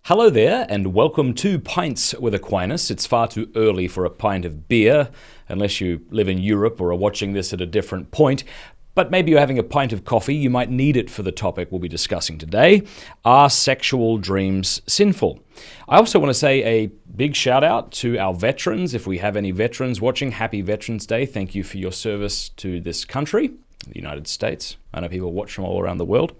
Hello there, and welcome to Pints with Aquinas. It's far too early for a pint of beer, unless you live in Europe or are watching this at a different point. But maybe you're having a pint of coffee. You might need it for the topic we'll be discussing today. Are sexual dreams sinful? I also want to say a big shout out to our veterans. If we have any veterans watching, happy Veterans Day. Thank you for your service to this country, the United States. I know people watch from all around the world.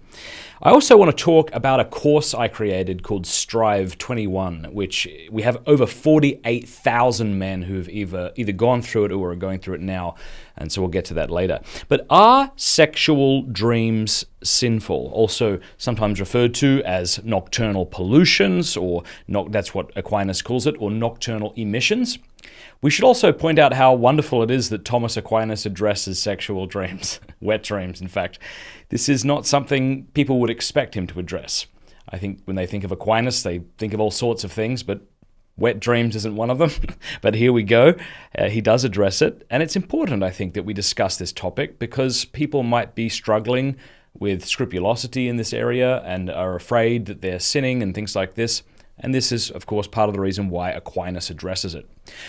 I also want to talk about a course I created called Strive 21, which we have over 48,000 men who've either gone through it or are going through it now, and so we'll get to that later. But are sexual dreams sinful? Also sometimes referred to as nocturnal pollutions, or that's what Aquinas calls it, or nocturnal emissions. We should also point out how wonderful it is that Thomas Aquinas addresses sexual dreams, wet dreams, in fact. This is not something people would expect him to address. I think when they think of Aquinas, they think of all sorts of things, but wet dreams isn't one of them. But here we go. He does address it, and it's important, I think, that we discuss this topic because people might be struggling with scrupulosity in this area and are afraid that they're sinning and things like this. And this is, of course, part of the reason why Aquinas addresses it.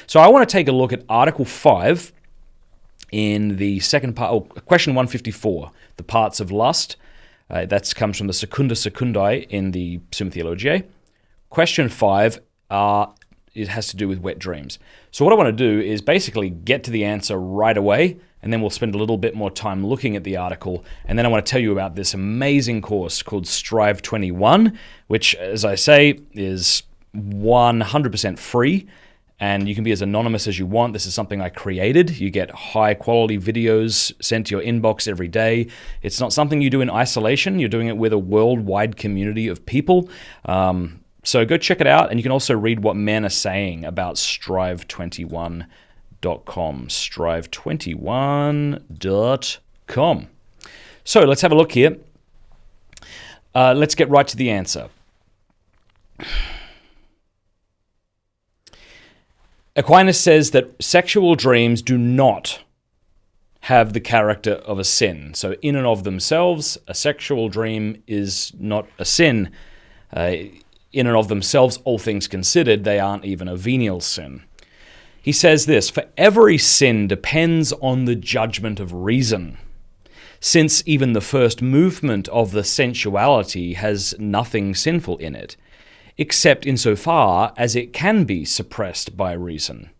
So I want to take a look at Article 5 in the second part, question 154, the parts of lust. That comes from the Secunda Secundae in the Summa Theologiae. Question 5, it has to do with wet dreams. So what I want to do is basically get to the answer right away, and then we'll spend a little bit more time looking at the article, and then I want to tell you about this amazing course called Strive 21, which, as I say, is 100% free, and you can be as anonymous as you want. This is something I created. You get high-quality videos sent to your inbox every day. It's not something you do in isolation. You're doing it with a worldwide community of people. So go check it out, and you can also read what men are saying about strive21.com. strive21.com. So let's have a look here. Let's get right to the answer. Aquinas says that sexual dreams do not have the character of a sin. So in and of themselves, a sexual dream is not a sin. In and of themselves, all things considered, they aren't even a venial sin. He says this, for every sin depends on the judgment of reason, since even the first movement of the sensuality has nothing sinful in it, except insofar as it can be suppressed by reason.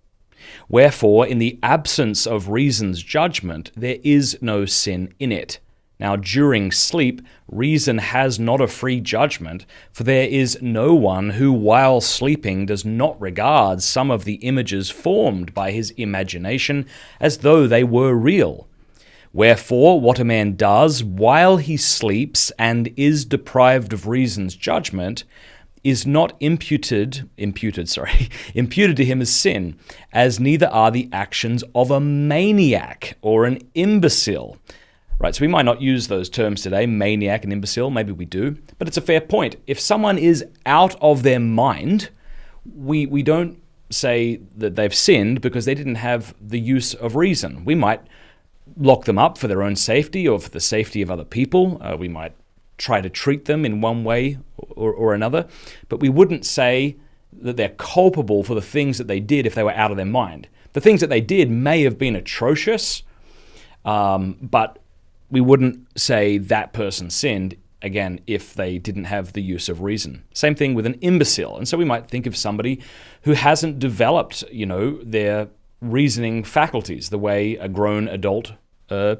Wherefore, in the absence of reason's judgment, there is no sin in it. Now, during sleep, reason has not a free judgment, for there is no one who, while sleeping, does not regard some of the images formed by his imagination as though they were real. Wherefore, what a man does while he sleeps and is deprived of reason's judgment is not imputed to him as sin, as neither are the actions of a maniac or an imbecile. Right, so we might not use those terms today, maniac and imbecile, maybe we do, but it's a fair point. If someone is out of their mind, we don't say that they've sinned because they didn't have the use of reason. We might lock them up for their own safety or for the safety of other people. We might try to treat them in one way or another, but we wouldn't say that they're culpable for the things that they did if they were out of their mind. The things that they did may have been atrocious, but we wouldn't say that person sinned, again, if they didn't have the use of reason. Same thing with an imbecile. And so we might think of somebody who hasn't developed, their reasoning faculties the way a grown adult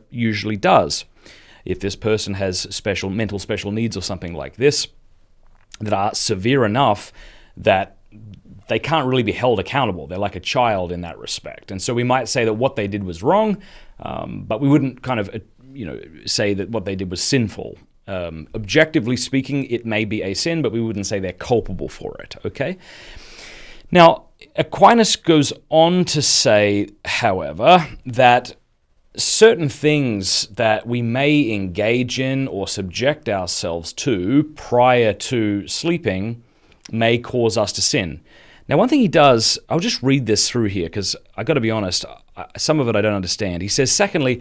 usually does. If this person has mental special needs or something like this that are severe enough that they can't really be held accountable. They're like a child in that respect. And so we might say that what they did was wrong, but we wouldn't kind of say that what they did was sinful. Objectively speaking, it may be a sin, but we wouldn't say they're culpable for it, okay? Now, Aquinas goes on to say, however, that certain things that we may engage in or subject ourselves to prior to sleeping may cause us to sin. Now, one thing he does, I'll just read this through here because I got to be honest, some of it I don't understand. He says, secondly,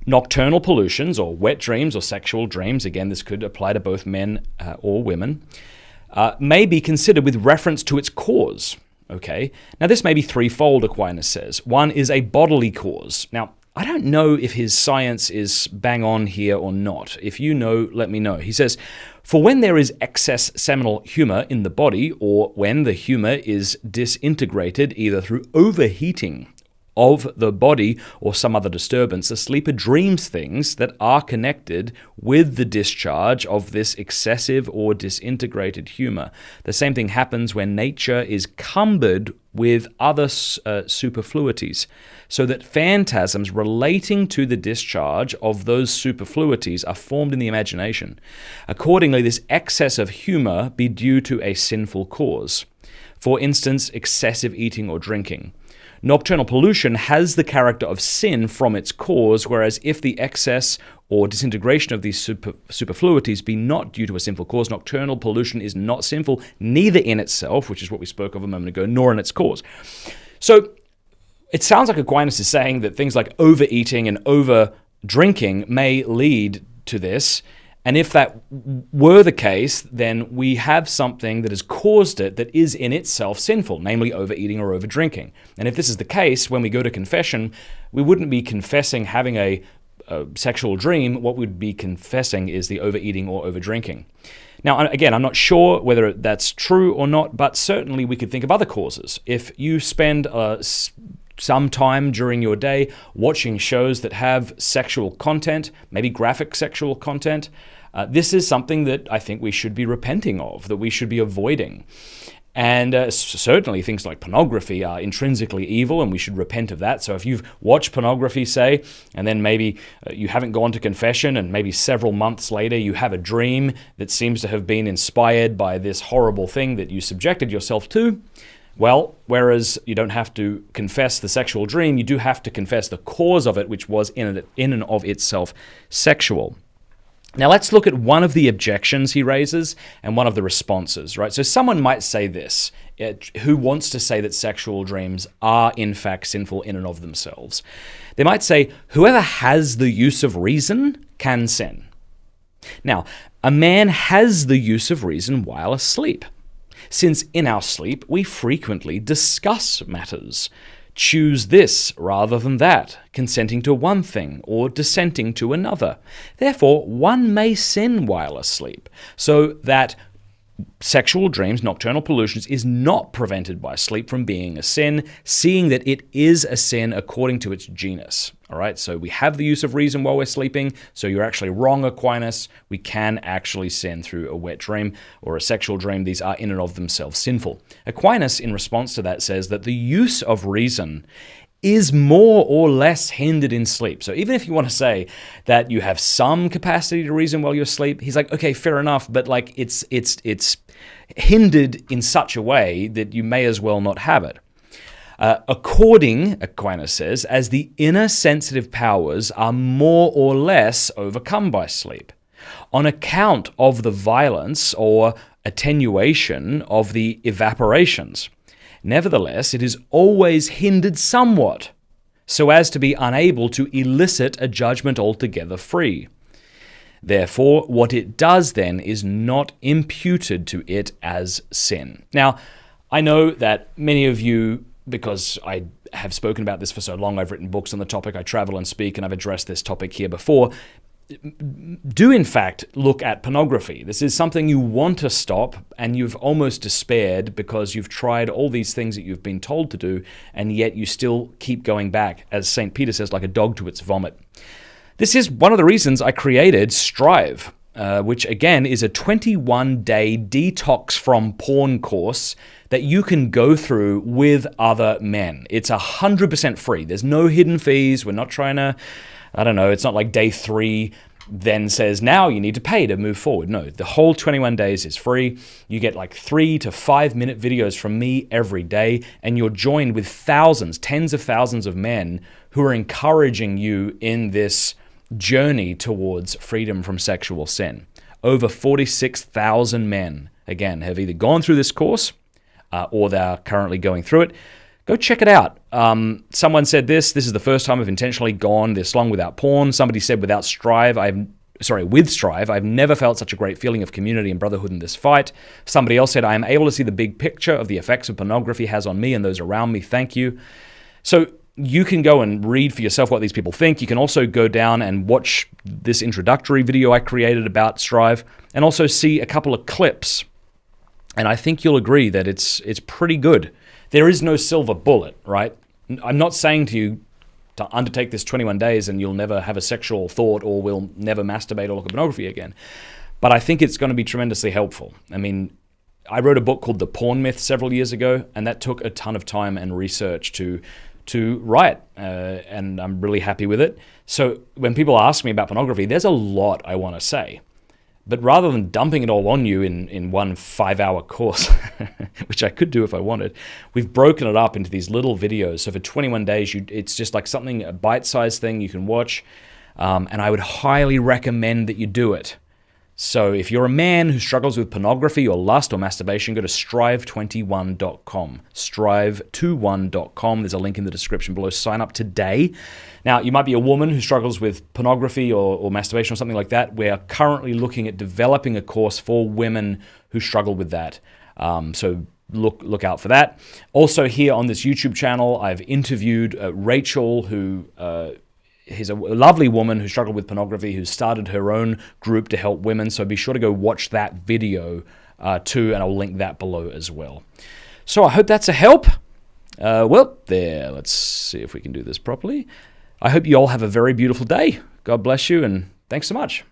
nocturnal pollutions or wet dreams or sexual dreams, again, this could apply to both men or women, may be considered with reference to its cause. Okay, now this may be threefold, Aquinas says. One is a bodily cause. Now, I don't know if his science is bang on here or not. If you know, let me know. He says, for when there is excess seminal humor in the body, or when the humor is disintegrated either through overheating of the body or some other disturbance, the sleeper dreams things that are connected with the discharge of this excessive or disintegrated humor. The same thing happens when nature is cumbered with other superfluities, so that phantasms relating to the discharge of those superfluities are formed in the imagination. Accordingly, this excess of humor be due to a sinful cause. For instance, excessive eating or drinking. Nocturnal pollution has the character of sin from its cause, whereas if the excess or disintegration of these superfluities be not due to a sinful cause, nocturnal pollution is not sinful, neither in itself, which is what we spoke of a moment ago, nor in its cause. So it sounds like Aquinas is saying that things like overeating and over-drinking may lead to this. And if that were the case, then we have something that has caused it that is in itself sinful, namely overeating or overdrinking. And if this is the case, when we go to confession, we wouldn't be confessing having a sexual dream. What we'd be confessing is the overeating or overdrinking. Now, again, I'm not sure whether that's true or not, but certainly we could think of other causes. If you spend some time during your day watching shows that have sexual content, maybe graphic sexual content, this is something that I think we should be repenting of, that we should be avoiding. And certainly things like pornography are intrinsically evil, and we should repent of that. So if you've watched pornography, say, and then maybe you haven't gone to confession, and maybe several months later you have a dream that seems to have been inspired by this horrible thing that you subjected yourself to, well, whereas you don't have to confess the sexual dream, you do have to confess the cause of it, which was in and of itself sexual. Now let's look at one of the objections he raises and one of the responses, right? So someone might say this, who wants to say that sexual dreams are in fact sinful in and of themselves. They might say, whoever has the use of reason can sin. Now, a man has the use of reason while asleep, since in our sleep we frequently discuss matters, choose this rather than that, consenting to one thing or dissenting to another. Therefore, one may sin while asleep, so that sexual dreams, nocturnal pollutions, is not prevented by sleep from being a sin, seeing that it is a sin according to its genus. All right, so we have the use of reason while we're sleeping, so you're actually wrong, Aquinas. We can actually sin through a wet dream or a sexual dream. These are in and of themselves sinful. Aquinas, in response to that, says that the use of reason is more or less hindered in sleep. So even if you want to say that you have some capacity to reason while you're asleep, he's like, okay, fair enough, but like it's hindered in such a way that you may as well not have it. According, Aquinas says, as the inner sensitive powers are more or less overcome by sleep, on account of the violence or attenuation of the evaporations. Nevertheless, it is always hindered somewhat, so as to be unable to elicit a judgment altogether free. Therefore, what it does then is not imputed to it as sin. Now, I know that many of you, because I have spoken about this for so long, I've written books on the topic, I travel and speak, and I've addressed this topic here before, do in fact look at pornography. This is something you want to stop, and you've almost despaired because you've tried all these things that you've been told to do, and yet you still keep going back, as St. Peter says, like a dog to its vomit. This is one of the reasons I created Strive, which again is a 21-day detox from porn course that you can go through with other men. It's 100% free. There's no hidden fees. We're not trying to, it's not like day 3 then says, now you need to pay to move forward. No, the whole 21 days is free. You get like 3 to 5 minute videos from me every day, and you're joined with thousands, tens of thousands of men who are encouraging you in this journey towards freedom from sexual sin. Over 46,000 men, again, have either gone through this course or they're currently going through it. Go check it out. Someone said this is the first time I've intentionally gone this long without porn. Somebody said without Strive, I've with Strive, I've never felt such a great feeling of community and brotherhood in this fight. Somebody else said, I am able to see the big picture of the effects of pornography has on me and those around me. Thank you. So you can go and read for yourself what these people think. You can also go down and watch this introductory video I created about Strive and also see a couple of clips. And I think you'll agree that it's pretty good. There is no silver bullet, right? I'm not saying to you to undertake this 21 days and you'll never have a sexual thought or will never masturbate or look at pornography again. But I think it's going to be tremendously helpful. I mean, I wrote a book called The Porn Myth several years ago, and that took a ton of time and research to write, and I'm really happy with it. So when people ask me about pornography, there's a lot I want to say. But rather than dumping it all on you in one 5-hour course, which I could do if I wanted, we've broken it up into these little videos. So for 21 days, it's just like a bite-sized thing you can watch. And I would highly recommend that you do it. So if you're a man who struggles with pornography or lust or masturbation, go to strive21.com. Strive21.com. There's a link in the description below. Sign up today. Now, you might be a woman who struggles with pornography or masturbation or something like that. We're currently looking at developing a course for women who struggle with that. So look out for that. Also here on this YouTube channel, I've interviewed Rachel, who is a lovely woman who struggled with pornography, who started her own group to help women. So be sure to go watch that video too, and I'll link that below as well. So I hope that's a help. Let's see if we can do this properly. I hope you all have a very beautiful day. God bless you, and thanks so much.